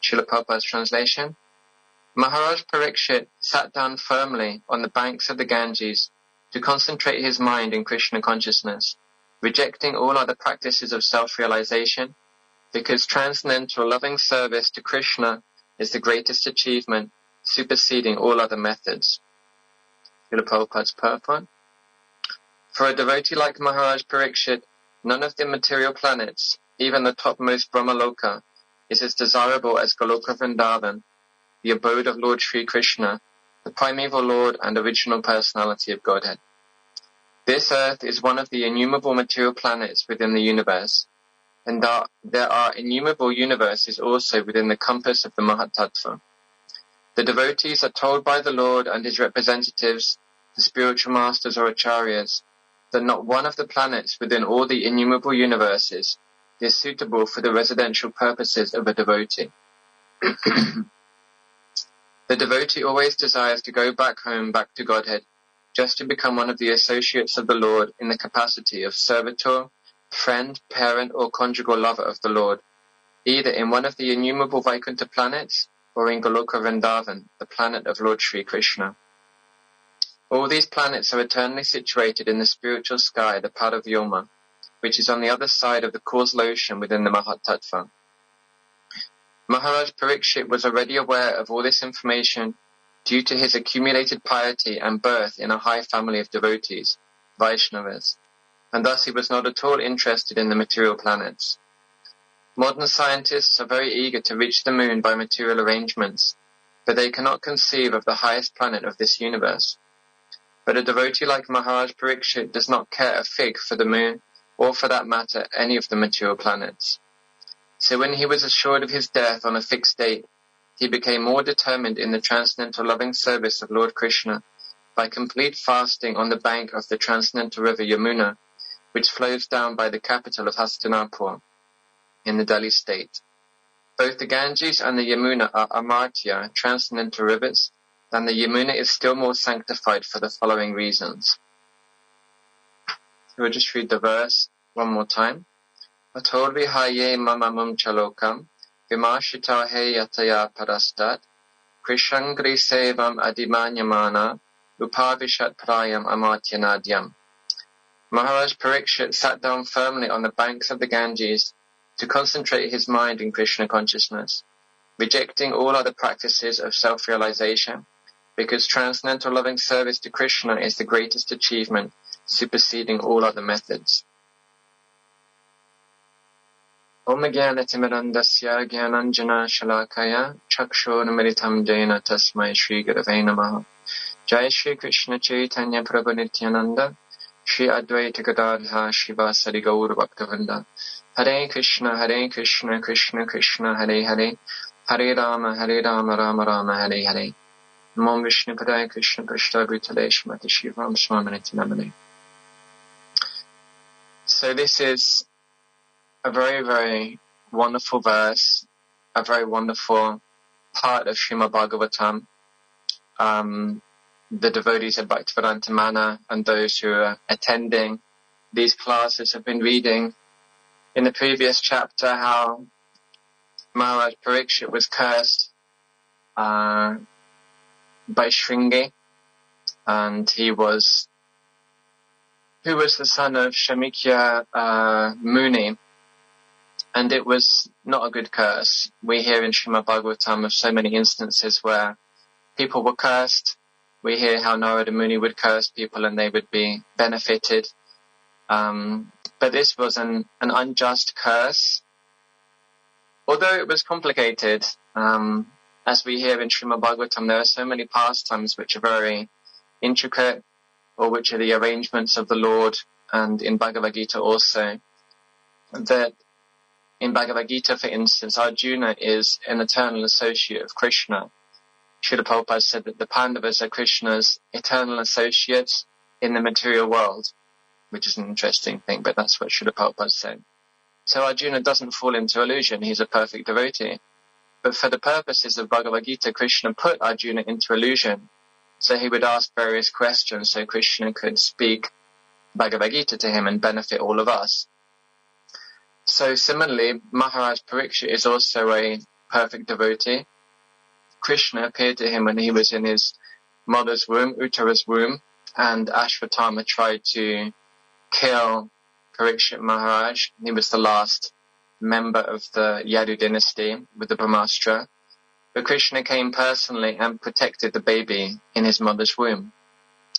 Srila Prabhupada's translation. Maharaj Parikshit sat down firmly on the banks of the Ganges to concentrate his mind in Krishna consciousness, rejecting all other practices of self-realization, because transcendental loving service to Krishna is the greatest achievement, superseding all other methods. Srila Prabhupada's purport. For a devotee like Maharaj Parikshit, none of the material planets, even the topmost Brahmaloka, is as desirable as Goloka Vrindavan, the abode of Lord Sri Krishna, the primeval Lord and original personality of Godhead. This earth is one of the innumerable material planets within the universe, and there are innumerable universes also within the compass of the Mahatattva. The devotees are told by the Lord and his representatives, the spiritual masters or acharyas, that not one of the planets within all the innumerable universes is suitable for the residential purposes of a devotee. The devotee always desires to go back home, back to Godhead, just to become one of the associates of the Lord in the capacity of servitor, friend, parent, or conjugal lover of the Lord, either in one of the innumerable Vaikuntha planets or in Goloka Vrindavan, the planet of Lord Sri Krishna. All these planets are eternally situated in the spiritual sky, the Paravyoma, which is on the other side of the causal ocean within the Mahatattva. Maharaj Parikshit was already aware of all this information due to his accumulated piety and birth in a high family of devotees, Vaishnavas, and thus he was not at all interested in the material planets. Modern scientists are very eager to reach the moon by material arrangements, but they cannot conceive of the highest planet of this universe. But a devotee like Maharaj Parikshit does not care a fig for the moon, or for that matter, any of the material planets. So when he was assured of his death on a fixed date, he became more determined in the transcendental loving service of Lord Krishna by complete fasting on the bank of the transcendental river Yamuna, which flows down by the capital of Hastinapur in the Delhi state. Both the Ganges and the Yamuna are amartya, transcendental rivers, and the Yamuna is still more sanctified for the following reasons. We'll just read the verse one more time. Atol vihaye mamamum chalokam, vimashita he yataya parastat, krishangri sevam adimanyamana, upavishat prayam amatyanadhyam. Maharaj Parikshit sat down firmly on the banks of the Ganges to concentrate his mind in Krishna consciousness, rejecting all other practices of self-realization, because transcendental loving service to Krishna is the greatest achievement, superseding all other methods. Om Jnanatimirandasya Jnananjana Shalakaya Chakshurmilitam Jena Tasmai Shri Gurave Namaha. Jai Shri Krishna Chaitanya Prabhu Nityananda Shri Advaita Gadadha Shivasari Gaura Bhaktavinda. Hare Krishna Krishna Krishna Hare Hare, Hare Rama Rama Rama Hare Hare. Namo Vishnu Padaya Krishna Prashta Bhutale Shrimati Shivam Swaminiti Namane. So this is a very, very wonderful verse, a very wonderful part of Srimad Bhagavatam. The devotees of Bhaktivedanta Mana and those who are attending these classes have been reading in the previous chapter how Maharaj Parikshit was cursed by Shringi, and who was the son of Shamikya Muni, and it was not a good curse. We hear in Srimad Bhagavatam of so many instances where people were cursed. We hear how Narada Muni would curse people and they would be benefited. But this was an unjust curse. Although it was complicated, as we hear in Srimad Bhagavatam, there are so many pastimes which are very intricate, or which are the arrangements of the Lord, and in Bhagavad Gita also, that in Bhagavad Gita, for instance, Arjuna is an eternal associate of Krishna. Srila Prabhupada said that the Pandavas are Krishna's eternal associates in the material world, which is an interesting thing, but that's what Srila Prabhupada said. So Arjuna doesn't fall into illusion, he's a perfect devotee. But for the purposes of Bhagavad Gita, Krishna put Arjuna into illusion, so he would ask various questions so Krishna could speak Bhagavad Gita to him and benefit all of us. So similarly, Maharaj Parikshit is also a perfect devotee. Krishna appeared to him when he was in his mother's womb, Uttara's womb, and Ashwatthama tried to kill Parikshit Maharaj. He was the last member of the Yadu dynasty with the Brahmastra. But Krishna came personally and protected the baby in his mother's womb.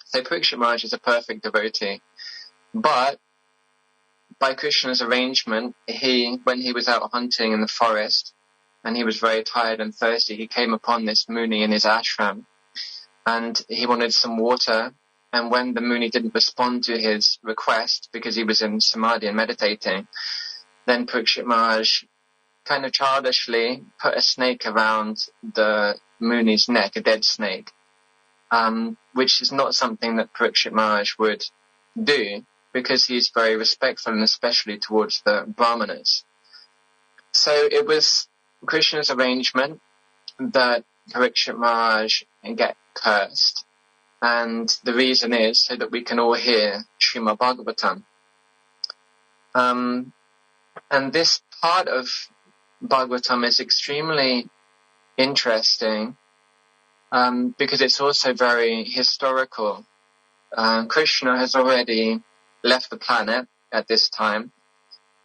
So Parikshit Maharaj is a perfect devotee. But by Krishna's arrangement, when he was out hunting in the forest, and he was very tired and thirsty, he came upon this Muni in his ashram, and he wanted some water. And when the Muni didn't respond to his request, because he was in samadhi and meditating, then Parikshit Maharaj kind of childishly put a snake around the Muni's neck, a dead snake, which is not something that Parikshit Maharaj would do, because he's very respectful, and especially towards the Brahmanas. So it was Krishna's arrangement that Parikshit Maharaj get cursed. And the reason is so that we can all hear Srimad Bhagavatam. And this part of Bhagavatam is extremely interesting because it's also very historical. Krishna has already left the planet at this time,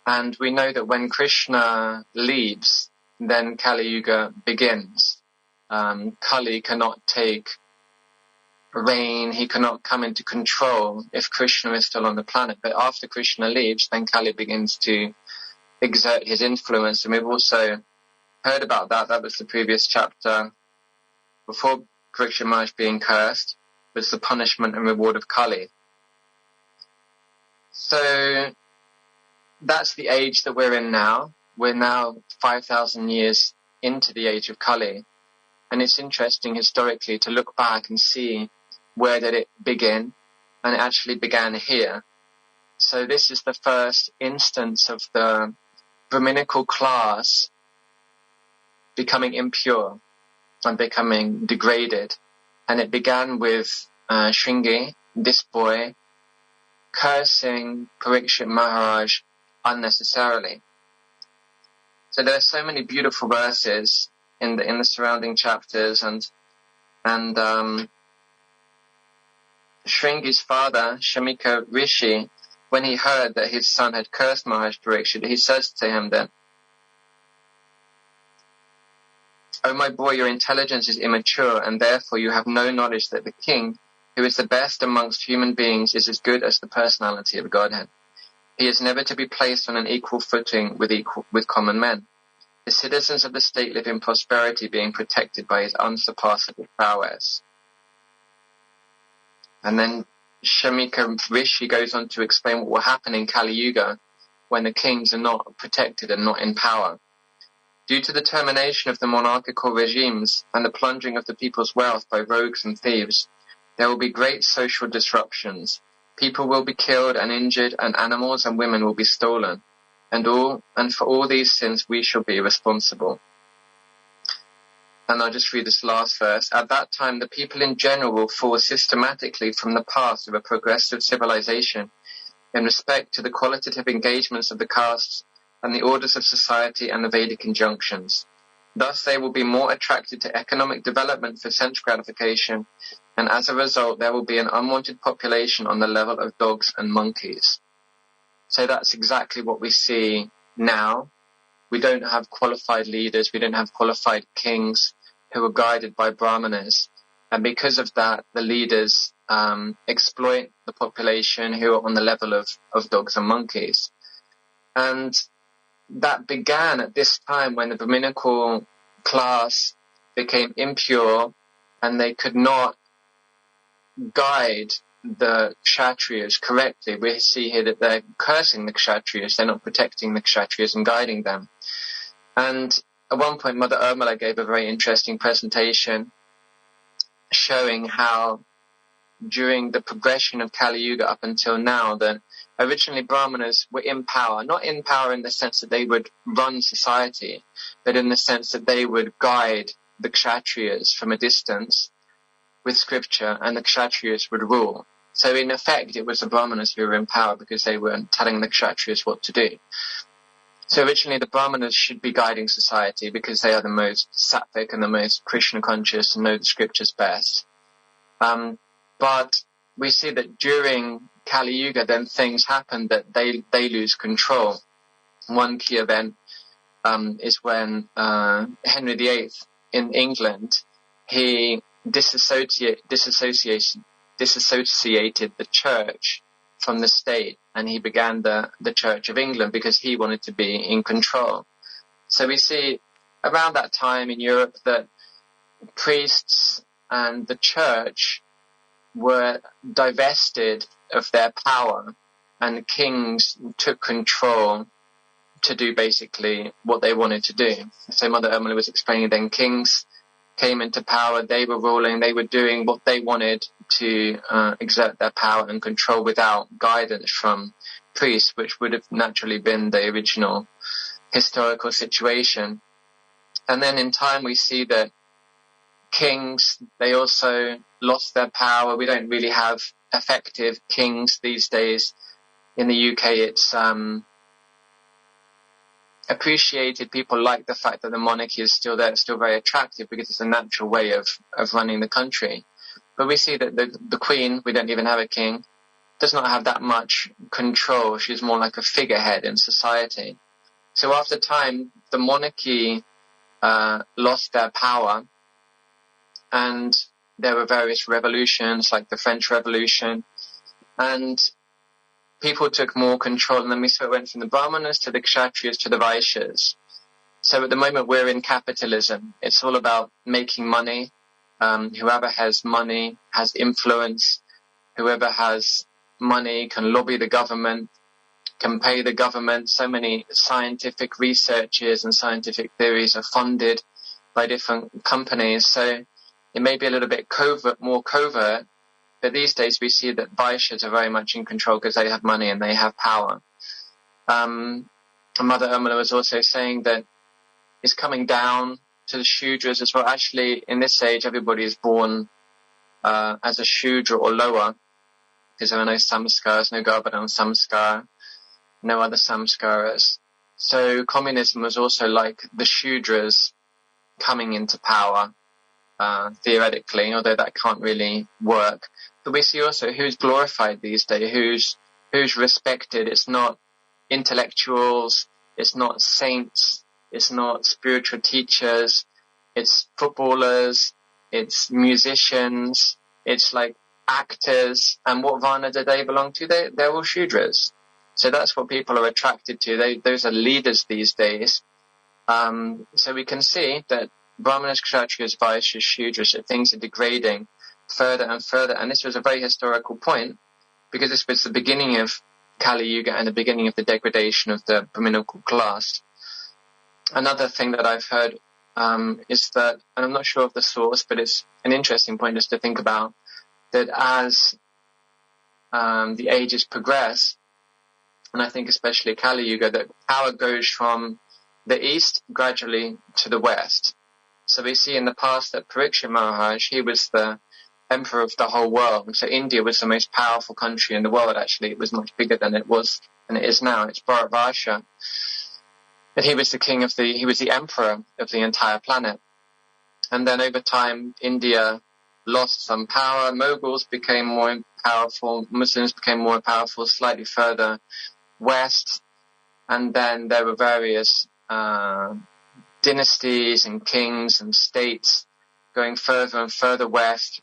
and we know that when Krishna leaves, then Kali Yuga begins. Kali cannot take reign, he cannot come into control if Krishna is still on the planet. But after Krishna leaves, then Kali begins to exert his influence. And we've also heard about that. That was the previous chapter. Before Parikshit Maharaj being cursed was the punishment and reward of Kali. So that's the age that we're in now. We're now 5,000 years into the age of Kali. And it's interesting historically to look back and see where did it begin, and it actually began here. So this is the first instance of the Brahminical class becoming impure and becoming degraded. And it began with Shringi, this boy, cursing Parikshit Maharaj unnecessarily. So there are so many beautiful verses in the surrounding chapters, and Shringi's father, Shamika Rishi, when he heard that his son had cursed Maharaj Parikshit, he says to him then, "Oh my boy, your intelligence is immature, and therefore you have no knowledge that the king, who is the best amongst human beings, is as good as the personality of Godhead. He is never to be placed on an equal footing with common men. The citizens of the state live in prosperity, being protected by his unsurpassable prowess." And then Shamika Rishi goes on to explain what will happen in Kali Yuga when the kings are not protected and not in power. Due to the termination of the monarchical regimes and the plundering of the people's wealth by rogues and thieves, there will be great social disruptions. People will be killed and injured, and animals and women will be stolen. And for all these sins we shall be responsible. And I'll just read this last verse. At that time, the people in general will fall systematically from the path of a progressive civilization in respect to the qualitative engagements of the castes and the orders of society and the Vedic injunctions. Thus, they will be more attracted to economic development for sense gratification, and as a result, there will be an unwanted population on the level of dogs and monkeys. So that's exactly what we see now. We don't have qualified leaders, we don't have qualified kings who are guided by Brahmanas. And because of that, the leaders exploit the population who are on the level of dogs and monkeys. And that began at this time when the Brahminical class became impure and they could not guide the Kshatriyas correctly. We see here that they're cursing the Kshatriyas, they're not protecting the Kshatriyas and guiding them. And at one point, Mother Urmila gave a very interesting presentation showing how during the progression of Kali Yuga up until now, that originally Brahmanas were in power, not in power in the sense that they would run society, but in the sense that they would guide the Kshatriyas from a distance with scripture, and the Kshatriyas would rule. So in effect, it was the Brahmanas who were in power because they were telling the Kshatriyas what to do. So originally the Brahmanas should be guiding society because they are the most sattvic and the most Krishna conscious and know the scriptures best. But we see that during Kali Yuga, then things happen that they lose control. One key event is when Henry VIII in England, he disassociated the church from the state, and he began the Church of England because he wanted to be in control. So we see around that time in Europe that priests and the church were divested of their power, and kings took control to do basically what they wanted to do. So Mother Urmila was explaining then kings came into power, they were ruling, they were doing what they wanted to exert their power and control without guidance from priests, which would have naturally been the original historical situation. And then in time we see that kings, they also lost their power. We don't really have effective kings these days. In the UK, it's appreciated. People like the fact that the monarchy is still there. It's still very attractive because it's a natural way of running the country. But we see that the Queen, we don't even have a king, does not have that much control. She's more like a figurehead in society. So after time, the monarchy lost their power, and there were various revolutions like the French Revolution, and people took more control, and then we saw it went from the Brahmanas to the Kshatriyas to the Vaishyas. So at the moment we're in capitalism. It's all about making money. Whoever has money has influence. Whoever has money can lobby the government, can pay the government. So many scientific researches and scientific theories are funded by different companies. So it may be a little bit more covert, but these days we see that Vaishyas are very much in control because they have money and they have power. Mother Urmila was also saying that it's coming down to the Shudras as well. Actually, in this age, everybody is born as a Shudra or lower, because there are no samskaras, no Garbhadhan samskara, no other samskaras. So communism was also like the Shudras coming into power, theoretically, although that can't really work. But we see also who's glorified these days, who's respected. It's not intellectuals, it's not saints, it's not spiritual teachers, it's footballers, it's musicians, it's like actors. And what Varna do they belong to? They're all Shudras. So that's what people are attracted to. Those are leaders these days. So we can see that Brahmanas, Kshatriyas, Vaishyas, Shudras, that things are degrading further and further. And this was a very historical point because this was the beginning of Kali Yuga and the beginning of the degradation of the Brahminical class. Another thing that I've heard is that, and I'm not sure of the source, but it's an interesting point just to think about, that as the ages progress, and I think especially Kali Yuga, that power goes from the east gradually to the west. So we see in the past that Parikshit Maharaj, he was the emperor of the whole world. So India was the most powerful country in the world. Actually, it was much bigger than it is now. It's Bharatvarsha. But he was the emperor of the entire planet. And then over time, India lost some power. Mughals became more powerful. Muslims became more powerful slightly further west. And then there were various dynasties and kings and states going further and further west.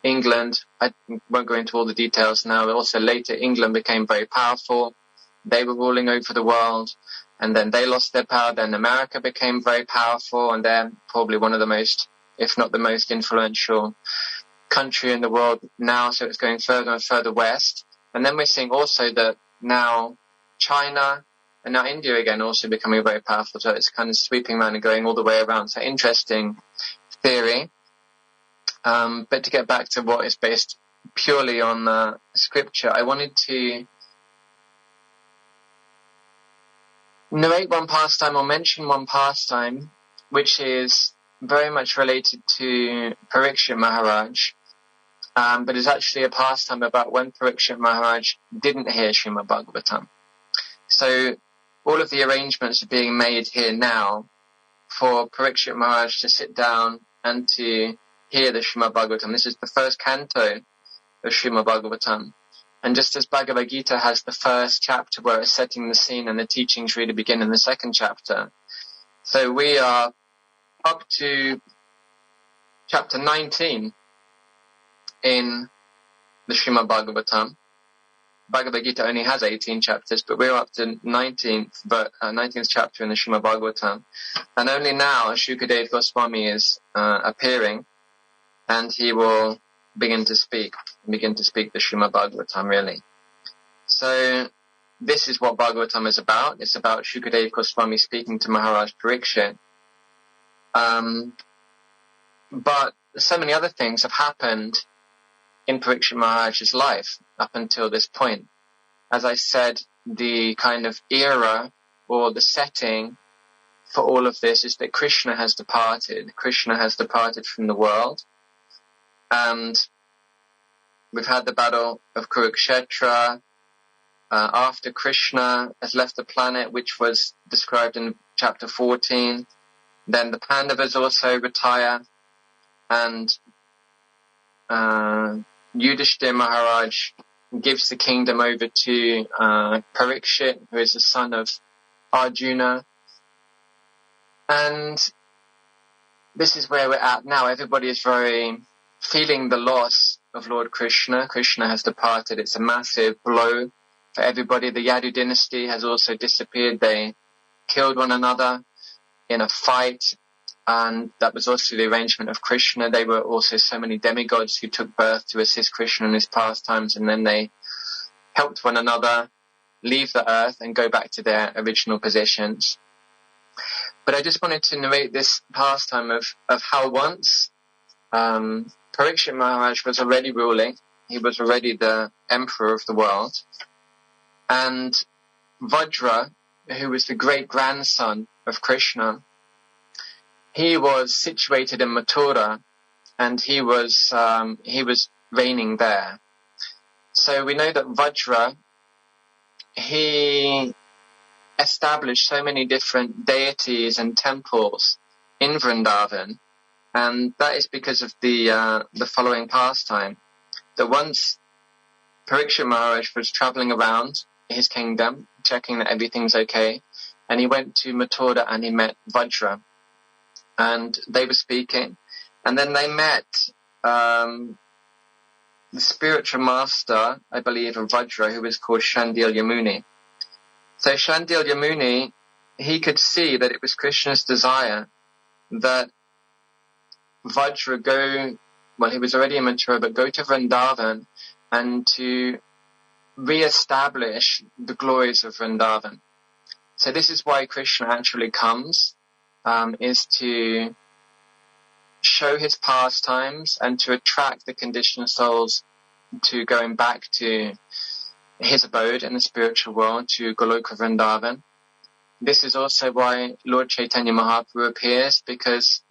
England, I won't go into all the details now, but also later England became very powerful. They were ruling over the world, and then they lost their power. Then America became very powerful, and they're probably one of the most, if not the most influential country in the world now. So it's going further and further west. And then we're seeing also that now China and now India again also becoming very powerful. So it's kind of sweeping around and going all the way around. So interesting theory. But to get back to what is based purely on scripture, I wanted to narrate one pastime or mention one pastime which is very much related to Parikshit Maharaj, but is actually a pastime about when Parikshit Maharaj didn't hear Srimad Bhagavatam. So all of the arrangements are being made here now for Parikshit Maharaj to sit down and to hear the Srimad Bhagavatam. This is the first canto of Srimad Bhagavatam. And just as Bhagavad Gita has the first chapter where it's setting the scene and the teachings really begin in the second chapter, so we are up to chapter 19 in the Srimad Bhagavatam. Bhagavad Gita only has 18 chapters, but we're up to 19th chapter in the Srimad Bhagavatam. And only now Shukadeva Goswami is appearing, and he will begin to speak the Srimad Bhagavatam, really. So this is what Bhagavatam is about. It's about Shukadeva Goswami speaking to Maharaj Parikshit. But so many other things have happened in Parikshit Maharaj's life up until this point. As I said, the kind of era or the setting for all of this is that Krishna has departed. Krishna has departed from the world. And we've had the battle of Kurukshetra. After Krishna has left the planet, which was described in chapter 14, then the Pandavas also retire, and Yudhishthira Maharaj gives the kingdom over to Parikshit, who is the son of Arjuna. And this is where we're at now. Everybody is very feeling the loss of Lord Krishna. Krishna has departed. It's a massive blow for everybody. The Yadu dynasty has also disappeared. They killed one another in a fight, and that was also the arrangement of Krishna. They were also so many demigods who took birth to assist Krishna in his pastimes, and then they helped one another leave the earth and go back to their original positions. But I just wanted to narrate this pastime of how once Parikshit Maharaj was already ruling. He was already the emperor of the world. And Vajra, who was the great-grandson of Krishna, he was situated in Mathura, and he was reigning there. So we know that Vajra, he established so many different deities and temples in Vrindavan, and that is because of the following pastime. That once Parikshit Maharaj was traveling around his kingdom, checking that everything's okay, and he went to Mathura and he met Vajra, and they were speaking, and then they met the spiritual master, I believe, of Vajra, who was called Shandilya Muni. So Shandilya Muni, he could see that it was Krishna's desire that Vajra he was already in Mathura, but go to Vrindavan and to re-establish the glories of Vrindavan. So this is why Krishna actually comes, is to show his pastimes and to attract the conditioned souls to going back to his abode in the spiritual world, to Goloka Vrindavan. This is also why Lord Chaitanya Mahaprabhu appears, because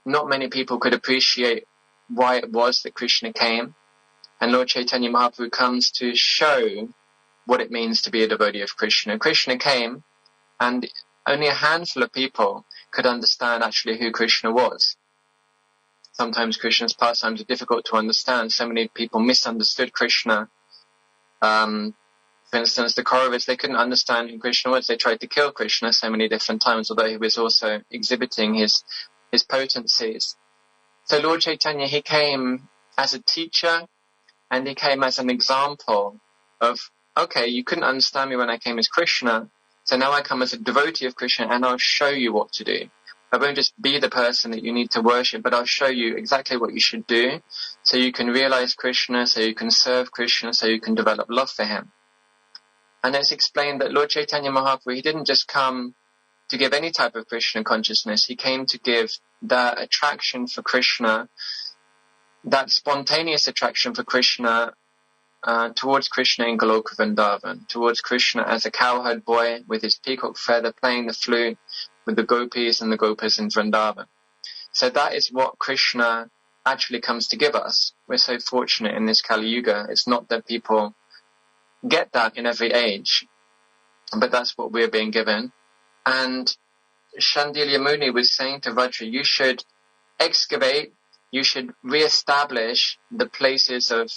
not many people could appreciate why it was that Krishna came. And Lord Chaitanya Mahaprabhu comes to show what it means to be a devotee of Krishna. Krishna came, and only a handful of people could understand actually who Krishna was. Sometimes Krishna's pastimes are difficult to understand. So many people misunderstood Krishna. For instance, the Kauravas, they couldn't understand who Krishna was. They tried to kill Krishna so many different times, although he was also exhibiting his potencies. So Lord Chaitanya, he came as a teacher, and he came as an example of, okay, you couldn't understand me when I came as Krishna, so now I come as a devotee of Krishna, and I'll show you what to do. I won't just be the person that you need to worship, but I'll show you exactly what you should do, so you can realize Krishna, so you can serve Krishna, so you can develop love for him. And it's explained that Lord Chaitanya Mahaprabhu, he didn't just come to give any type of Krishna consciousness. He came to give that attraction for Krishna, that spontaneous attraction for Krishna, towards Krishna in Goloka Vrindavan, towards Krishna as a cowherd boy with his peacock feather playing the flute with the gopis and the gopas in Vrindavan. So that is what Krishna actually comes to give us. We're so fortunate in this Kali Yuga. It's not that people get that in every age. but that's what we're being given. And Shandilya Muni was saying to Vajra, you should excavate, you should re-establish the places of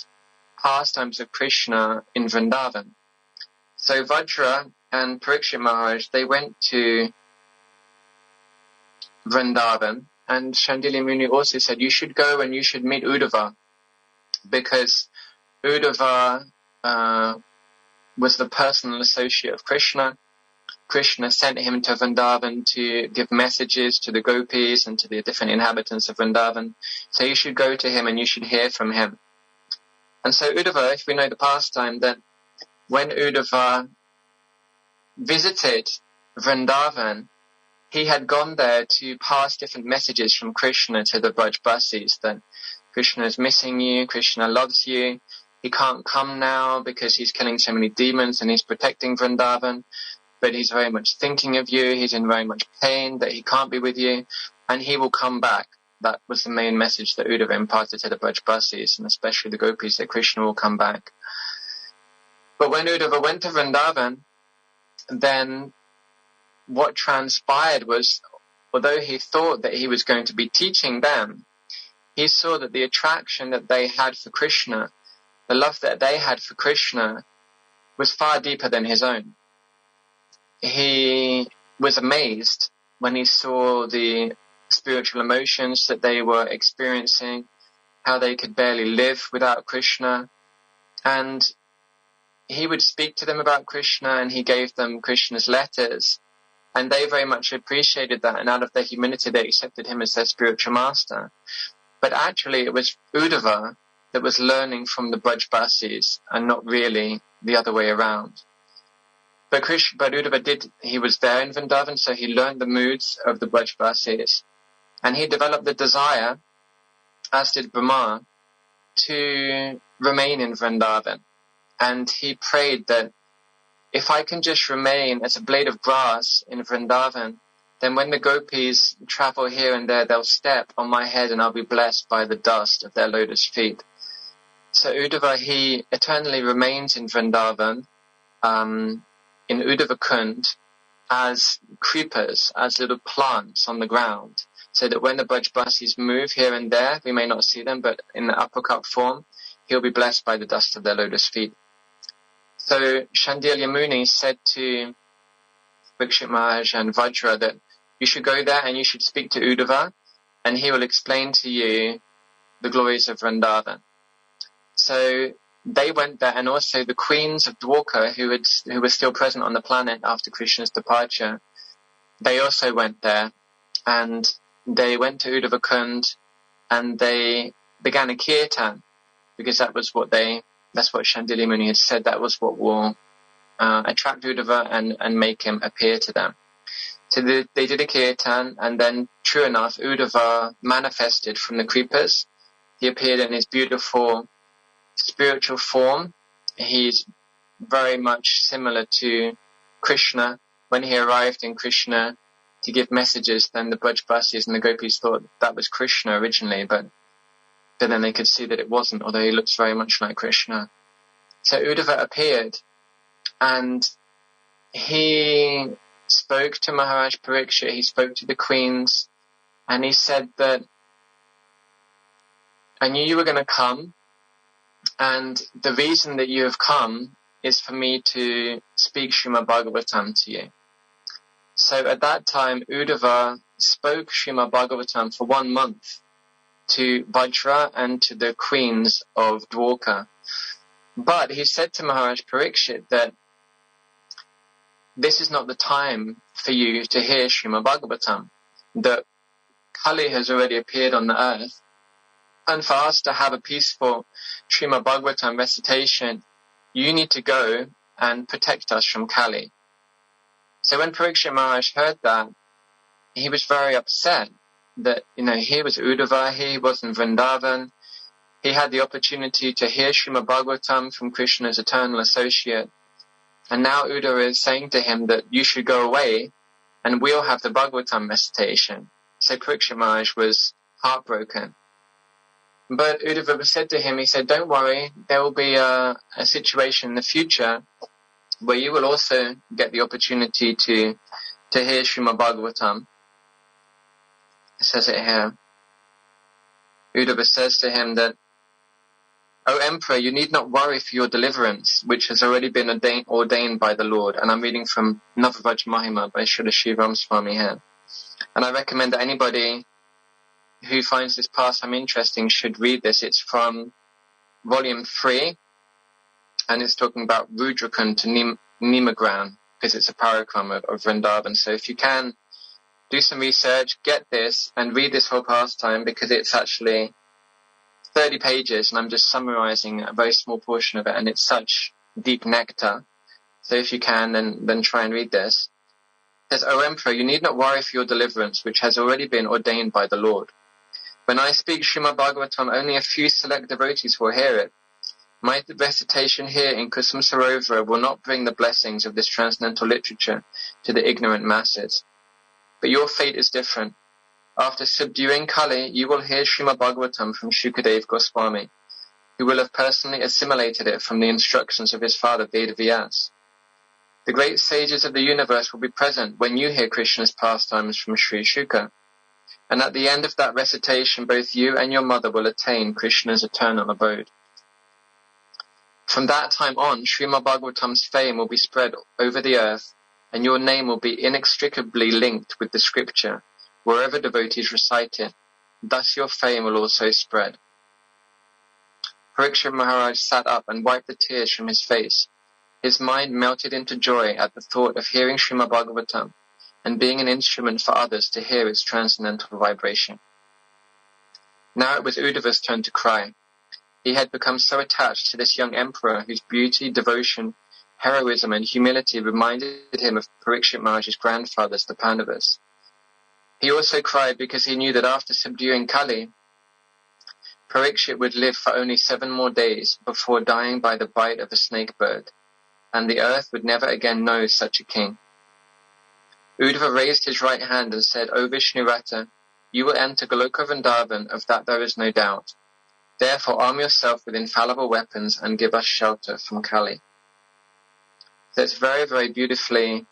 pastimes of Krishna in Vrindavan. So Vajra and Parikshit Maharaj, they went to Vrindavan, and Shandilya Muni also said, you should go and you should meet Uddhava, because Uddhava was the personal associate of Krishna. Krishna sent him to Vrindavan to give messages to the gopis and to the different inhabitants of Vrindavan. So you should go to him and you should hear from him. And so Uddhava, if we know the pastime, that when Uddhava visited Vrindavan, he had gone there to pass different messages from Krishna to the Brajbasis, that Krishna is missing you, Krishna loves you, he can't come now because he's killing so many demons and he's protecting Vrindavan, but he's very much thinking of you, he's in very much pain that he can't be with you, and he will come back. That was the main message that Uddhava imparted to the Brajbasis, and especially the gopis, that Krishna will come back. But when Uddhava went to Vrindavan, then what transpired was, although he thought that he was going to be teaching them, he saw that the attraction that they had for Krishna, the love that they had for Krishna, was far deeper than his own. He was amazed when he saw the spiritual emotions that they were experiencing, how they could barely live without Krishna, and he would speak to them about Krishna, and he gave them Krishna's letters, and they very much appreciated that, and out of their humility they accepted him as their spiritual master. But actually it was Uddhava that was learning from the Brajbasis, and not really the other way around. But Uddhava he was there in Vrindavan, so he learned the moods of the Brajbasis, and he developed the desire, as did Brahma, to remain in Vrindavan. And he prayed that if I can just remain as a blade of grass in Vrindavan, then when the gopis travel here and there, they'll step on my head and I'll be blessed by the dust of their lotus feet. So Uddhava, he eternally remains in Vrindavan, in Uddhava Kund, as creepers, as little plants on the ground, so that when the Brajbasis move here and there, we may not see them, but in the uppercut form, he'll be blessed by the dust of their lotus feet. So Shandilya Muni said to Parikshit Maharaj and Vajra that you should go there and you should speak to Uddhava, and he will explain to you the glories of Vrindavan. So they went there, and also the queens of Dwarka, who were still present on the planet after Krishna's departure, they also went there, and they went to Uddhava Kund, and they began a kirtan, because that's what Shandilya Muni had said, that was what will attract Uddhava and make him appear to them. So they did a kirtan, and then, true enough, Uddhava manifested from the creepers. He appeared in his beautiful spiritual form. He's very much similar to Krishna. When he arrived in Krishna to give messages, then the Brajbasis and the gopis thought that was Krishna originally, but then they could see that it wasn't, although he looks very much like Krishna. So Uddhava appeared, and he spoke to Maharaj Parikshit, he spoke to the queens, and he said that, I knew you were going to come, and the reason that you have come is for me to speak Srimad Bhagavatam to you. So at that time, Uddhava spoke Srimad Bhagavatam for 1 month to Vajra and to the queens of Dwarka. But he said to Maharaj Parikshit that this is not the time for you to hear Srimad Bhagavatam, that Kali has already appeared on the earth, and for us to have a peaceful Srimad Bhagavatam recitation, you need to go and protect us from Kali. So when Parikshit Maharaj heard that, he was very upset that, here was Uddhava, he was in Vrindavan, he had the opportunity to hear Srimad Bhagavatam from Krishna's eternal associate, and now Uddhava is saying to him that you should go away and we'll have the Bhagavatam recitation. So Parikshit Maharaj was heartbroken. But Uddhava said to him, he said, don't worry, there will be a situation in the future where you will also get the opportunity to hear Srimad Bhagavatam. It says it here. Uddhava says to him that, O Emperor, you need not worry for your deliverance, which has already been ordained by the Lord. And I'm reading from Navavaj Mahima by Srila Sri Ram Swami here. And I recommend that anybody who finds this pastime interesting should read this. It's from volume 3, and it's talking about Rudrakund to Nimagran, because it's a parakrama of Vrindavan. So if you can, do some research, get this, and read this whole pastime, because it's actually 30 pages, and I'm just summarizing a very small portion of it, and it's such deep nectar. So if you can, then try and read this. It says, O Emperor, you need not worry for your deliverance, which has already been ordained by the Lord. When I speak Srimad Bhagavatam, only a few select devotees will hear it. My recitation here in Kusum Sarovara will not bring the blessings of this transcendental literature to the ignorant masses. But your fate is different. After subduing Kali, you will hear Srimad Bhagavatam from Shukadev Goswami, who will have personally assimilated it from the instructions of his father Vedavyas. The great sages of the universe will be present when you hear Krishna's pastimes from Sri Shuka. And at the end of that recitation, both you and your mother will attain Krishna's eternal abode. From that time on, Srimad Bhagavatam's fame will be spread over the earth, and your name will be inextricably linked with the scripture, wherever devotees recite it. Thus your fame will also spread. Parikshit Maharaj sat up and wiped the tears from his face. His mind melted into joy at the thought of hearing Srimad Bhagavatam and being an instrument for others to hear its transcendental vibration. Now it was Uddhava's turn to cry. He had become so attached to this young emperor whose beauty, devotion, heroism and humility reminded him of Parikshit Maharaj's grandfathers, the Pandavas. He also cried because he knew that after subduing Kali, Parikshit would live for only 7 more days before dying by the bite of a snake bird, and the earth would never again know such a king. Uddhava raised his right hand and said, O Vishnurata, you will enter Goloka Vrindavan, of that there is no doubt. Therefore arm yourself with infallible weapons and give us shelter from Kali. So it's very, very beautifully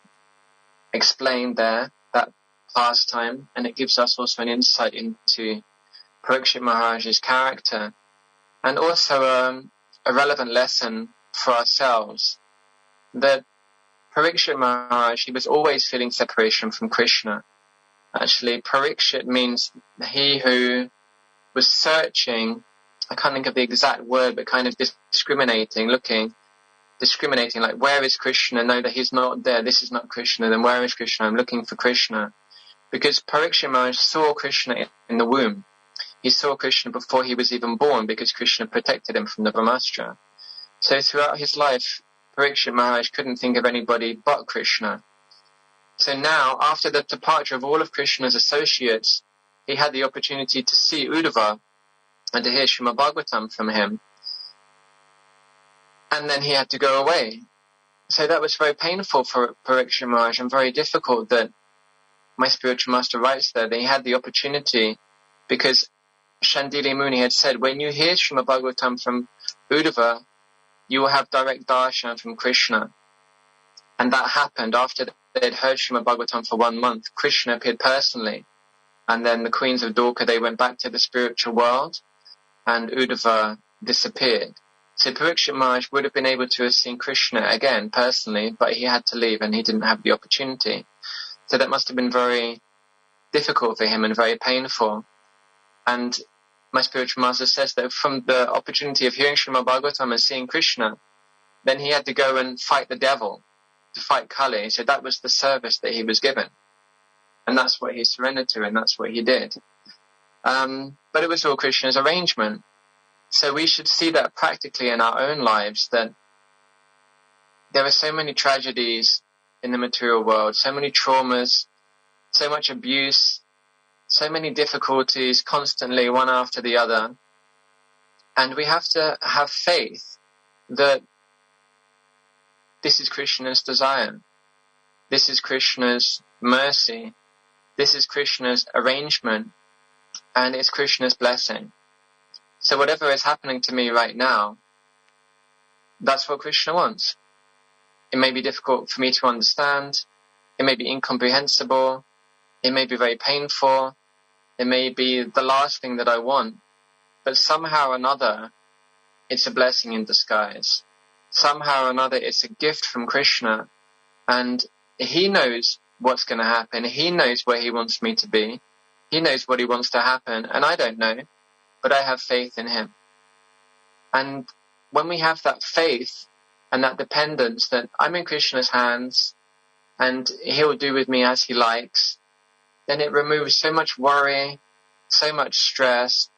explained there, that pastime, and it gives us also an insight into Parikshit Maharaj's character, and also a relevant lesson for ourselves, that Parikshit Maharaj, he was always feeling separation from Krishna. Actually, Parikshit means he who was searching, I can't think of the exact word, but kind of discriminating, like, where is Krishna? No, that he's not there. This is not Krishna. Then where is Krishna? I'm looking for Krishna. Because Parikshit Maharaj saw Krishna in the womb. He saw Krishna before he was even born, because Krishna protected him from the Brahmastra. So throughout his life, Parikshit Maharaj couldn't think of anybody but Krishna. So now, after the departure of all of Krishna's associates, he had the opportunity to see Uddhava and to hear Srimad Bhagavatam from him. And then he had to go away. So that was very painful for Parikshit Maharaj, and very difficult that my spiritual master writes there. They had the opportunity, because Shandili Muni had said, when you hear Srimad Bhagavatam from Uddhava, you will have direct darshan from Krishna. And that happened after they had heard Srimad Bhagavatam for 1 month. Krishna appeared personally. And then the queens of Dwarka, they went back to the spiritual world, and Uddhava disappeared. So Parikshit Maharaj would have been able to have seen Krishna again personally, but he had to leave and he didn't have the opportunity. So that must have been very difficult for him and very painful. And my spiritual master says that from the opportunity of hearing Srimad Bhagavatam and seeing Krishna, then he had to go and fight the devil, to fight Kali. So that was the service that he was given. And that's what he surrendered to, and that's what he did. But it was all Krishna's arrangement. So we should see that practically in our own lives, that there are so many tragedies in the material world, so many traumas, so much abuse, so many difficulties constantly, one after the other. And we have to have faith that this is Krishna's desire. This is Krishna's mercy. This is Krishna's arrangement. And it's Krishna's blessing. So whatever is happening to me right now, that's what Krishna wants. It may be difficult for me to understand. It may be incomprehensible. It may be very painful. It may be the last thing that I want. But somehow or another, it's a blessing in disguise. Somehow or another, it's a gift from Krishna. And he knows what's going to happen. He knows where he wants me to be. He knows what he wants to happen. And I don't know, but I have faith in him. And when we have that faith and that dependence that I'm in Krishna's hands and he'll do with me as he likes, then it removes so much worry, so much stress,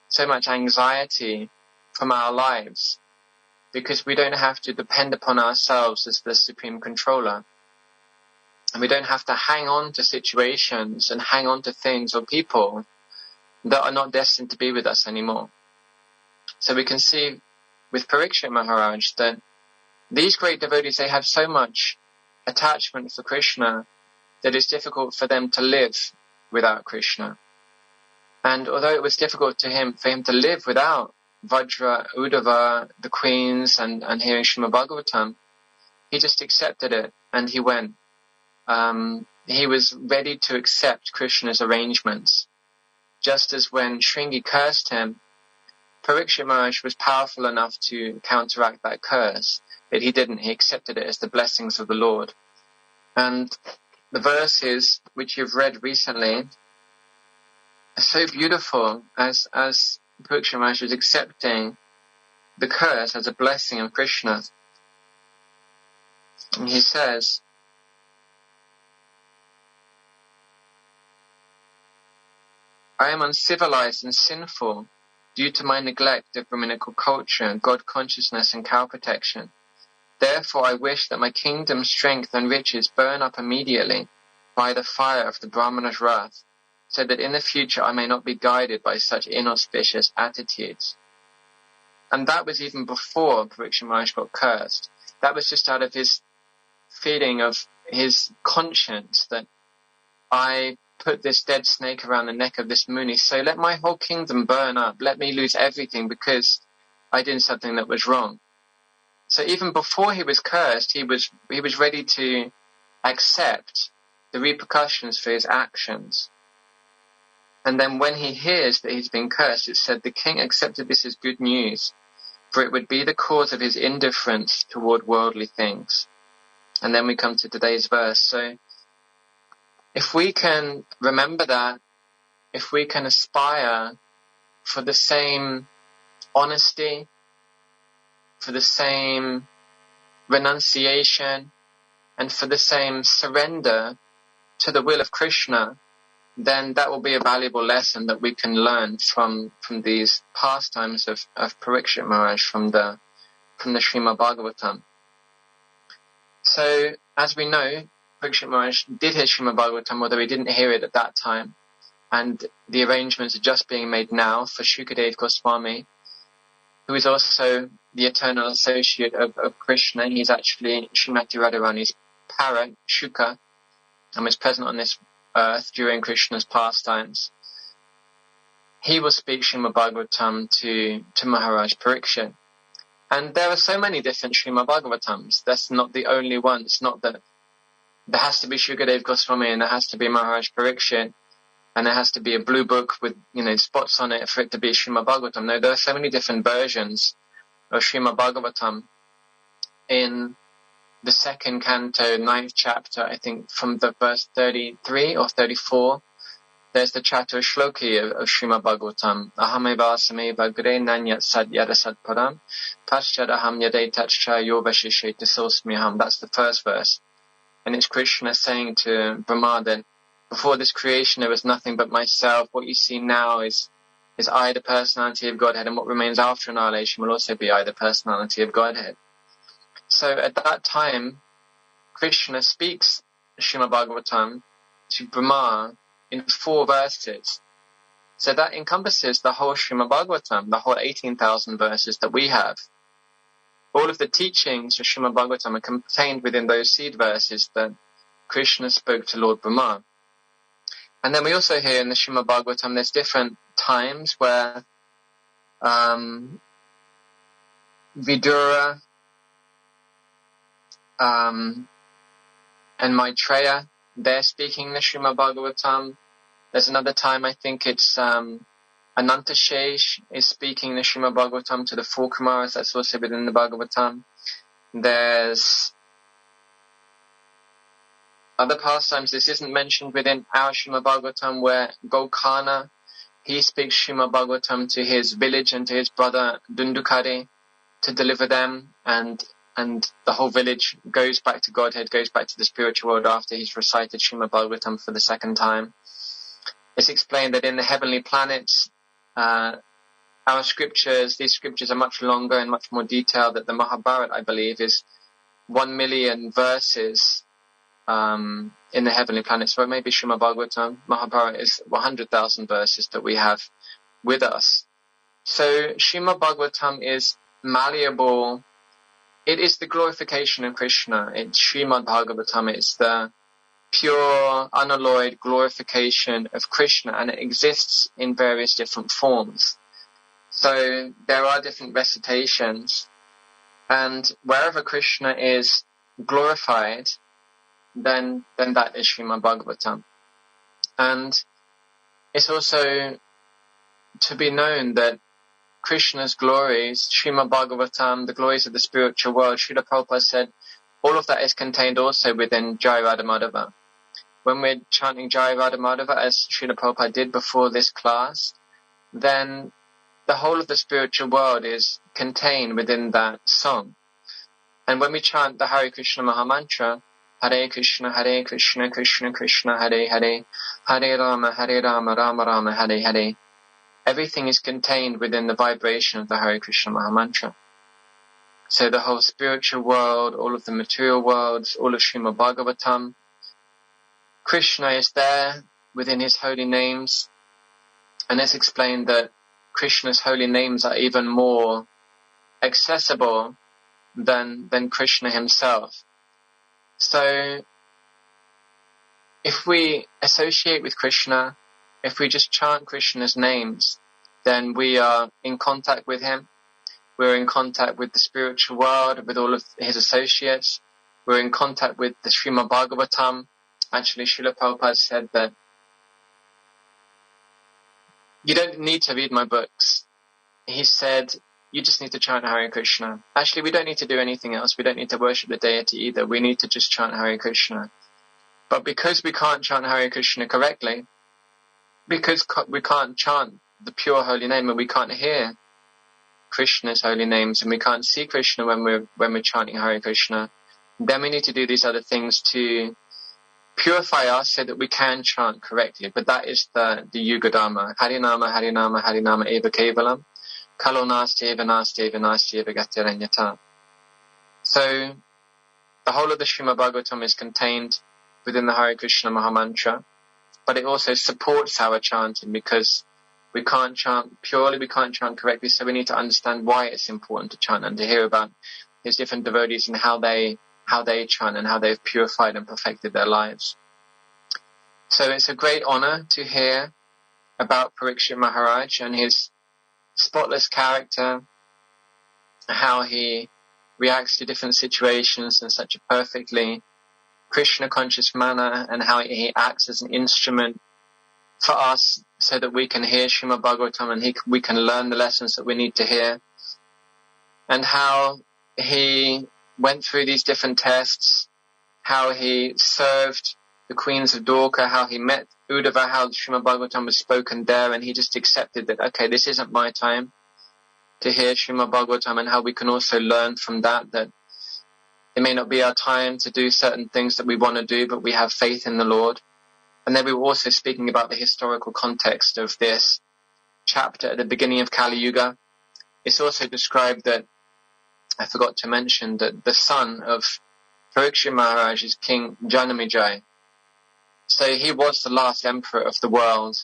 so much anxiety from our lives, because we don't have to depend upon ourselves as the supreme controller. And we don't have to hang on to situations and hang on to things or people that are not destined to be with us anymore. So we can see with Parikshit Maharaj that these great devotees, they have so much attachment for Krishna that it's difficult for them to live without Krishna. And although it was difficult for him to live without Vajra, Uddhava, the queens, and hearing Srimad Bhagavatam, he just accepted it and he went. He was ready to accept Krishna's arrangements. Just as when Shringi cursed him, Parikshit Maharaj was powerful enough to counteract that curse, but he didn't. He accepted it as the blessings of the Lord. And the verses which you've read recently are so beautiful as Parikshit Maharaj was accepting the curse as a blessing of Krishna. And he says, I am uncivilized and sinful due to my neglect of Brahminical culture, God consciousness and cow protection. Therefore I wish that my kingdom, strength and riches burn up immediately by the fire of the Brahmana's wrath, so that in the future I may not be guided by such inauspicious attitudes. And that was even before Parikshit Maharaj got cursed. That was just out of his feeling of his conscience that I put this dead snake around the neck of this Muni, so let my whole kingdom burn up. Let me lose everything because I did something that was wrong. So even before he was cursed, he was ready to accept the repercussions for his actions. And then when he hears that he's been cursed, it said the king accepted this as good news, for it would be the cause of his indifference toward worldly things. And then we come to today's verse. So if we can remember that, if we can aspire for the same honesty, for the same renunciation, and for the same surrender to the will of Krishna, then that will be a valuable lesson that we can learn from these pastimes of Parikshit Maharaj from the Srimad Bhagavatam. So, as we know, Parikshit Maharaj did hear Srimad Bhagavatam, although he didn't hear it at that time, and the arrangements are just being made now for Shukadev Goswami, who is also the eternal associate of Krishna. He's actually Srimati Radharani's parrot, Shuka, and was present on this earth during Krishna's pastimes. He will speak Srimad Bhagavatam to Maharaj Parikshit. And there are so many different Srimad Bhagavatams. That's not the only one. It's not that there has to be Shukadev Goswami and there has to be Maharaj Parikshit and there has to be a blue book with, spots on it for it to be Srimad Bhagavatam. No, there are so many different versions of Srimad Bhagavatam. In the second canto, 9th chapter, I think from the verse 33 or 34, there's the chatur shloki of Srimad Bhagavatam. Ahameva sameva gre nanyat sad yada sad param paschad aham yade tachcha yovashisheta sosmiham. That's the first verse. And it's Krishna saying to Brahma that before this creation there was nothing but myself. What you see now is I, the personality of Godhead, and what remains after annihilation will also be I, the personality of Godhead. So at that time, Krishna speaks Srimad Bhagavatam to Brahma in 4 verses. So that encompasses the whole Srimad Bhagavatam, the whole 18,000 verses that we have. All of the teachings of Srimad Bhagavatam are contained within those seed verses that Krishna spoke to Lord Brahma. And then we also hear in the Srimad Bhagavatam there's different times where Vidura and Maitreya, they're speaking the Srimad Bhagavatam. There's another time, I think it's Anantashesh is speaking the Srimad Bhagavatam to the four Kumaras. That's also within the Bhagavatam. There's other pastimes. This isn't mentioned within our Srimad Bhagavatam, where Gokana, he speaks Srimad Bhagavatam to his village and to his brother Dundukari to deliver them, and the whole village goes back to Godhead, goes back to the spiritual world after he's recited Srimad Bhagavatam for the second time. It's explained that in the heavenly planets, our scriptures, these scriptures are much longer and much more detailed. That the Mahabharata, I believe, is 1 million verses in the heavenly planets. Well, maybe Srimad Bhagavatam, Mahabharata is 100,000 verses that we have with us. So Srimad Bhagavatam is malleable. It is the glorification of Krishna. It's Srimad Bhagavatam. It's the pure, unalloyed glorification of Krishna, and it exists in various different forms. So there are different recitations, and wherever Krishna is glorified, then that is Srimad Bhagavatam. And it's also to be known that Krishna's glories, Srimad Bhagavatam, the glories of the spiritual world, Srila Prabhupada said, all of that is contained also within Jai Radha Madhava. When we're chanting Jai Radha Madhava, as Srila Prabhupada did before this class, then the whole of the spiritual world is contained within that song. And when we chant the Hare Krishna Mahamantra, Hare Krishna, Krishna Krishna, Hare Hare, Hare Rama, Rama Rama, Hare Hare, everything is contained within the vibration of the Hare Krishna Mahamantra. So the whole spiritual world, all of the material worlds, all of Srimad Bhagavatam, Krishna is there within his holy names. And it's explained that Krishna's holy names are even more accessible than Krishna himself. So if we associate with Krishna, if we just chant Krishna's names, then we are in contact with him. We're in contact with the spiritual world, with all of his associates. We're in contact with the Srimad Bhagavatam. Actually, Srila Prabhupada said that you don't need to read my books. He said, you just need to chant Hare Krishna. Actually, we don't need to do anything else. We don't need to worship the deity either. We need to just chant Hare Krishna. But because we can't chant Hare Krishna correctly, because we can't chant the pure holy name, and we can't hear Krishna's holy names, and we can't see Krishna when we're chanting Hare Krishna, then we need to do these other things to purify us so that we can chant correctly. But that is the Yuga Dharma. Harinama, Harinama, Harinama eva kevalam. Kalo nasti eva nasti eva nasti eva gatiranyata. So the whole of the Srimad Bhagavatam is contained within the Hare Krishna Mahamantra, but it also supports our chanting, because we can't chant purely, we can't chant correctly, so we need to understand why it's important to chant and to hear about his different devotees and how they chant and how they've purified and perfected their lives. So it's a great honor to hear about Parikshit Maharaj and his spotless character, how he reacts to different situations in such a perfectly Krishna-conscious manner, and how he acts as an instrument for us so that we can hear Srimad Bhagavatam and we can learn the lessons that we need to hear, and how he went through these different tests, how he served the queens of Dwarka, how he met Uddhava, how Srimad Bhagavatam was spoken there, and he just accepted that, okay, this isn't my time to hear Srimad Bhagavatam, and how we can also learn from that it may not be our time to do certain things that we want to do, but we have faith in the Lord. And then we were also speaking about the historical context of this chapter at the beginning of Kali Yuga. It's also described that, I forgot to mention, that the son of Parikshit Maharaj is King Janamejaya. So he was the last emperor of the world,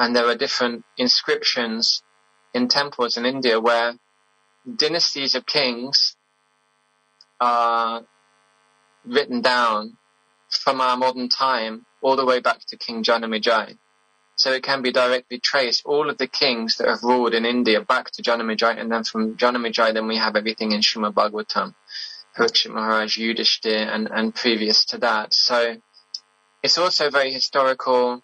and there are different inscriptions in temples in India where dynasties of kings are written down from our modern time all the way back to King Janamejaya. So it can be directly traced, all of the kings that have ruled in India, back to Janamejaya, and then from Janamejaya then we have everything in Srimad Bhagavatam. Parikshit Maharaj, Yudhishthir, and previous to that. So it's also very historical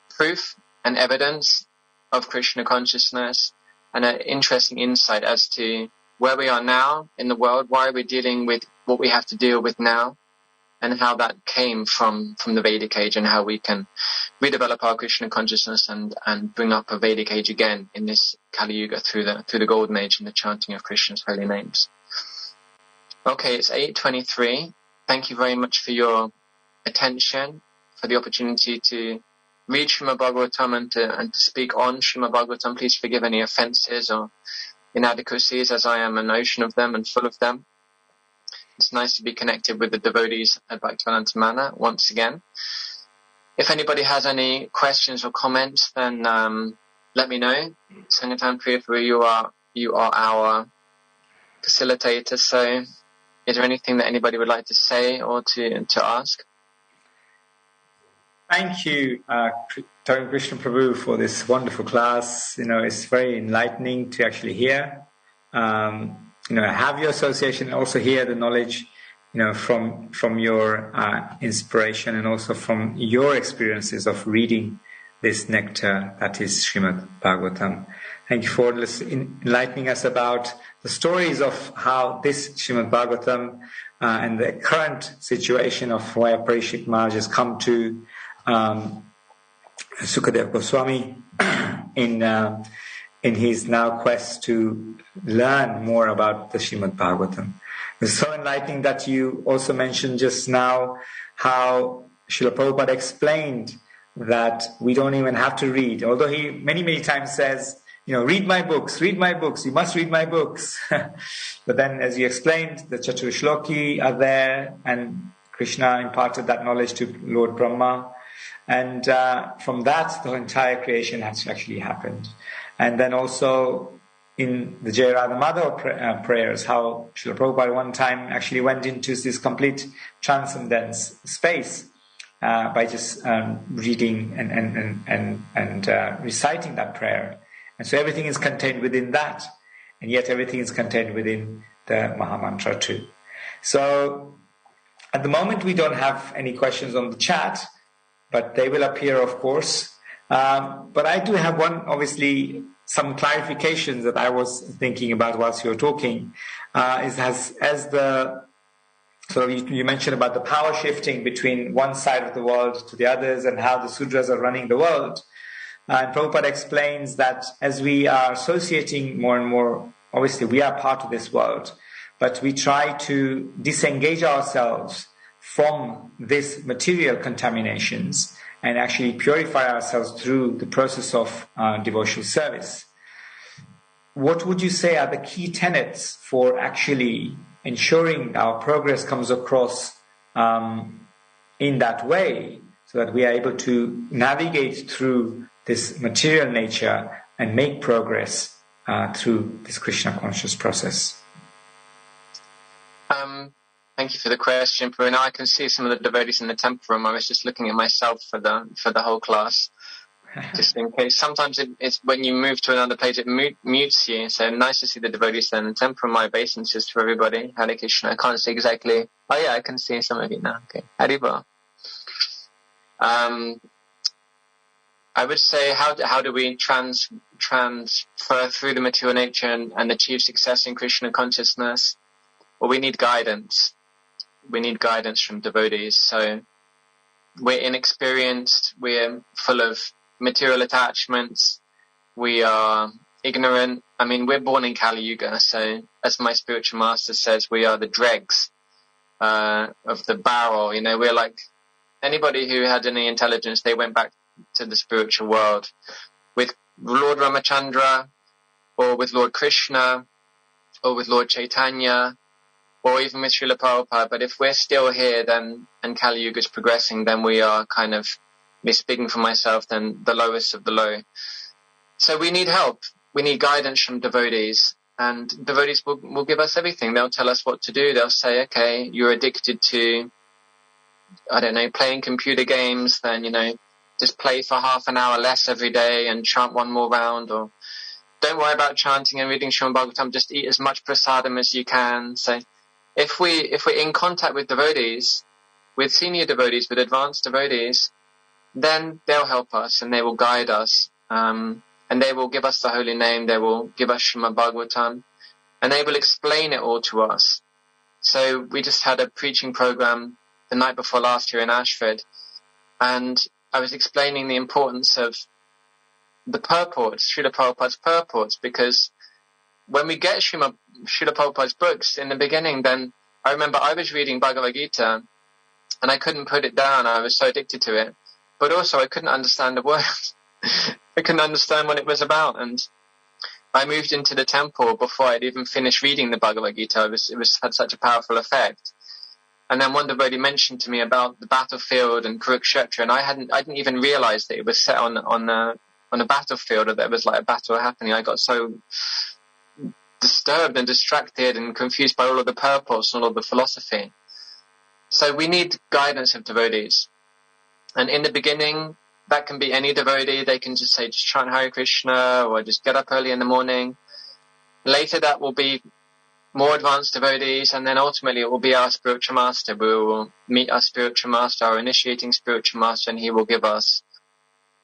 proof and evidence of Krishna consciousness, and an interesting insight as to where we are now in the world, why we're dealing with what we have to deal with now, and how that came from the Vedic age, and how we can redevelop our Krishna consciousness and bring up a Vedic age again in this Kali Yuga through the Golden Age and the chanting of Krishna's holy names. Okay, it's 8:23. Thank you very much for your attention, for the opportunity to read Srimad Bhagavatam and to speak on Srimad Bhagavatam. Please forgive any offences or inadequacies, as I am an ocean of them and full of them. It's nice to be connected with the devotees at Bhaktivedanta Mana once again. If anybody has any questions or comments, then let me know. Sangathan Priyapuri, you are our facilitator. So, is there anything that anybody would like to say or to ask? Thank you, Taruna Krishna Prabhu, for this wonderful class. It's very enlightening to actually hear. Have your association and also hear the knowledge, from your inspiration and also from your experiences of reading this nectar that is Srimad Bhagavatam. Thank you for enlightening us about the stories of how this Srimad Bhagavatam and the current situation of where Parikshit Maharaj has come to Sukadeva Goswami in his now quest to learn more about the Srimad Bhagavatam. It's so enlightening that you also mentioned just now how Srila Prabhupada explained that we don't even have to read, although he many times says, read my books, you must read my books. But then, as you explained, the Chaturshloki are there, and Krishna imparted that knowledge to Lord Brahma. And from that, the entire creation has actually happened. And then also in the Jai Radha Madhava prayers, how Srila Prabhupada one time actually went into this complete transcendence space by just reading and reciting that prayer. And so everything is contained within that, and yet everything is contained within the Mahamantra too. So at the moment we don't have any questions on the chat, but they will appear, of course. But I do have obviously some clarifications that I was thinking about whilst you were talking. So you mentioned about the power shifting between one side of the world to the others and how the Sudras are running the world. And Prabhupada explains that as we are associating more and more, obviously we are part of this world, but we try to disengage ourselves from this material contaminations and actually purify ourselves through the process of devotional service. What would you say are the key tenets for actually ensuring our progress comes across in that way, so that we are able to navigate through this material nature and make progress through this Krishna conscious process? Thank you for the question, Purina. I can see some of the devotees in the temple room. I was just looking at myself for the whole class, just in case. Sometimes it's when you move to another page, it mutes you. So nice to see the devotees there in the temple room. My obeisances to everybody. Hare Krishna. I can't see exactly. Oh yeah, I can see some of you now. Okay. Haribol. I would say, how do we transfer through the material nature and achieve success in Krishna consciousness? Well, we need guidance. We need guidance from devotees. So we're inexperienced, we're full of material attachments, we are ignorant. I mean, we're born in Kali Yuga, so as my spiritual master says, we are the dregs of the barrel. We're like anybody who had any intelligence, they went back to the spiritual world with Lord Ramachandra, or with Lord Krishna, or with Lord Chaitanya, or even with Srila Prabhupada. But if we're still here, then, and Kali Yuga is progressing, then we are kind of, me speaking for myself, then the lowest of the low. So we need help. We need guidance from devotees. And devotees will give us everything. They'll tell us what to do. They'll say, okay, you're addicted to, I don't know, playing computer games, then, just play for half an hour less every day and chant one more round, or don't worry about chanting and reading Srimad Bhagavatam, just eat as much prasadam as you can. So if we're in contact with devotees, with senior devotees, with advanced devotees, then they'll help us and they will guide us. And they will give us the holy name, they will give us Srimad Bhagavatam, and they will explain it all to us. So we just had a preaching program the night before last here in Ashford, and I was explaining the importance of the purports, Srila Prabhupada's purports, because when we get Srila Prabhupada's books in the beginning, then I remember I was reading Bhagavad Gita and I couldn't put it down. I was so addicted to it. But also I couldn't understand the words. I couldn't understand what it was about. And I moved into the temple before I'd even finished reading the Bhagavad Gita. It had such a powerful effect. And then one devotee mentioned to me about the battlefield and Kurukshetra, and I didn't even realize that it was set on a battlefield, or there was like a battle happening. I got so disturbed and distracted and confused by all of the purports and all of the philosophy. So we need guidance of devotees. And in the beginning, that can be any devotee. They can just say, just chant Hare Krishna, or just get up early in the morning. Later that will be more advanced devotees, and then ultimately it will be our spiritual master. We will meet our spiritual master, our initiating spiritual master, and he will give us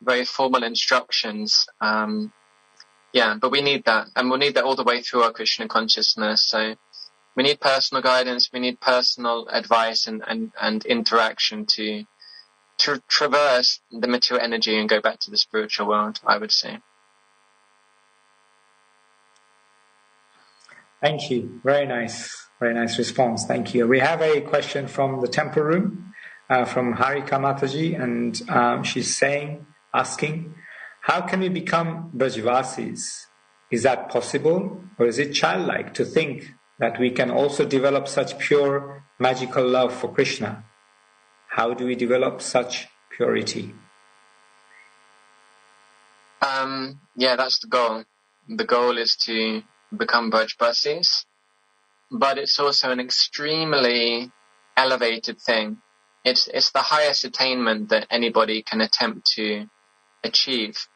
very formal instructions. But we need that, and we'll need that all the way through our Krishna consciousness. So we need personal guidance, we need personal advice and interaction to traverse the material energy and go back to the spiritual world, I would say. Thank you. Very nice response. Thank you. We have a question from the temple room, from Harika Mataji, and she's asking, how can we become Brajvasis? Is that possible, or is it childlike to think that we can also develop such pure magical love for Krishna? How do we develop such purity? That's the goal. The goal is to become Brajvasis, but it's also an extremely elevated thing. It's the highest attainment that anybody can attempt to achieve.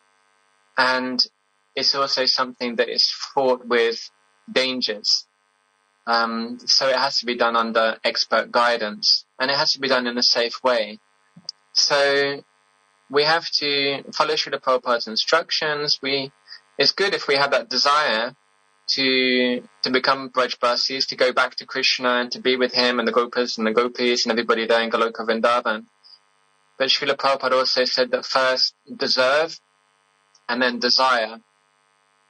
And it's also something that is fraught with dangers. So it has to be done under expert guidance, and it has to be done in a safe way. So we have to follow Srila Prabhupada's instructions. It's good if we have that desire to become Brajvasis, to go back to Krishna and to be with him and the Gopas and the Gopis and everybody there in Goloka Vrindavan. But Srila Prabhupada also said that first deserve and then desire.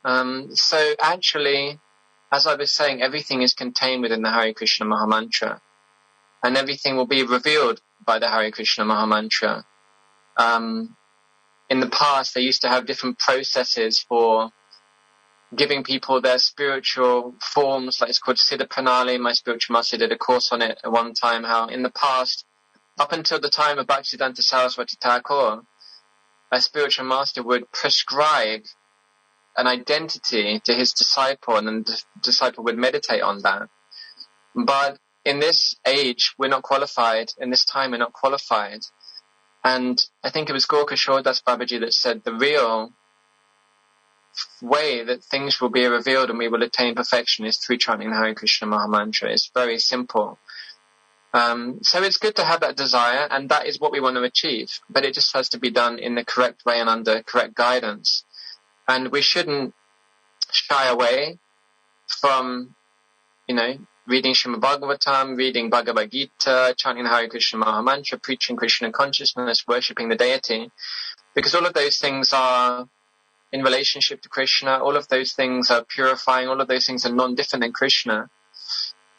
So actually, as I was saying, everything is contained within the Hare Krishna Mahamantra, and everything will be revealed by the Hare Krishna Mahamantra. In the past, they used to have different processes for giving people their spiritual forms, like it's called Siddha Pranali. My spiritual master did a course on it at one time, how in the past, up until the time of Bhaktisiddhanta Saraswati Thakur, a spiritual master would prescribe an identity to his disciple, and then the disciple would meditate on that. But in this age, we're not qualified. In this time, we're not qualified. And I think it was Gorka Shordas Babaji that said the real way that things will be revealed and we will attain perfection is through chanting the Hare Krishna Mahamantra. It's very simple. So it's good to have that desire, and that is what we want to achieve. But it just has to be done in the correct way and under correct guidance. And we shouldn't shy away from, reading Srimad Bhagavatam, reading Bhagavad Gita, chanting the Hare Krishna Mahamantra, preaching Krishna consciousness, worshipping the deity. Because all of those things are in relationship to Krishna, all of those things are purifying, all of those things are non-different than Krishna.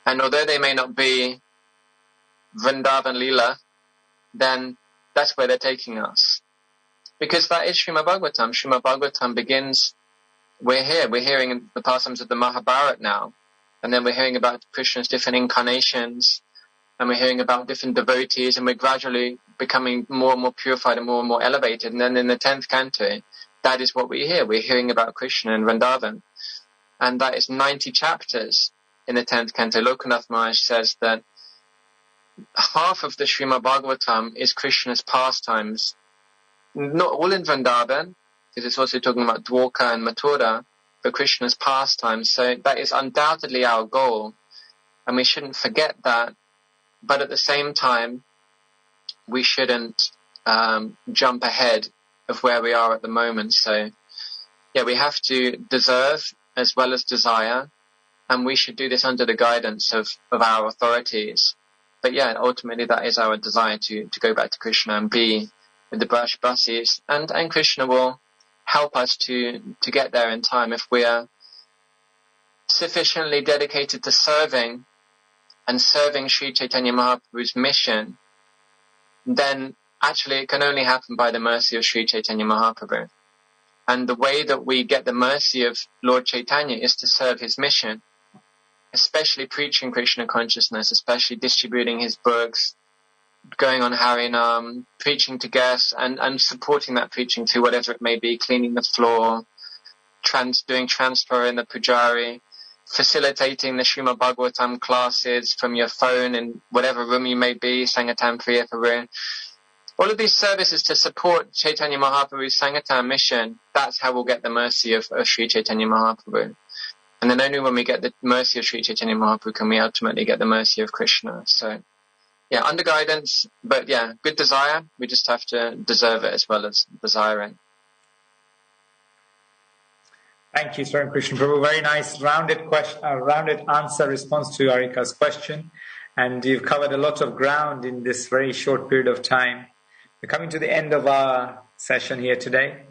And although they may not be Vrindavan Leela, then that's where they're taking us. Because that is Srimad Bhagavatam. Srimad Bhagavatam begins, we're hearing the pastimes of the Mahabharata now, and then we're hearing about Krishna's different incarnations, and we're hearing about different devotees, and we're gradually becoming more and more purified and more elevated. And then in the 10th canto, that is what we hear. We're hearing about Krishna and Vrindavan. And that is 90 chapters in the 10th canto. Lokanath Maharaj says that half of the Srimad Bhagavatam is Krishna's pastimes. Not all in Vrindavan, because it's also talking about Dwarka and Mathura, but Krishna's pastimes. So that is undoubtedly our goal. and we shouldn't forget that. But at the same time, we shouldn't jump ahead of where we are at the moment. So, yeah, we have to deserve as well as desire, and we should do this under the guidance of our authorities. But yeah, ultimately that is our desire to go back to Krishna and be with the Brajbasis, and Krishna will help us to get there in time if we are sufficiently dedicated to serving Sri Chaitanya Mahaprabhu's mission. Then actually it can only happen by the mercy of Sri Chaitanya Mahaprabhu. And the way that we get the mercy of Lord Chaitanya is to serve his mission, especially preaching Krishna consciousness, especially distributing his books, going on Harinam, preaching to guests, and supporting that preaching to whatever it may be, cleaning the floor, doing transfer in the pujari, facilitating the Srimad Bhagavatam classes from your phone in whatever room you may be, Sangatam Priya room. All of these services to support Chaitanya Mahaprabhu's Sangatam mission, that's how we'll get the mercy of Sri Chaitanya Mahaprabhu. And then only when we get the mercy of Sri Chaitanya Mahaprabhu can we ultimately get the mercy of Krishna. So, yeah, under guidance, but yeah, good desire. We just have to deserve it as well as desiring. Thank you, Taruna Krishna Prabhu. Very nice, rounded answer, response to Arika's question. And you've covered a lot of ground in this very short period of time. We're coming to the end of our session here today.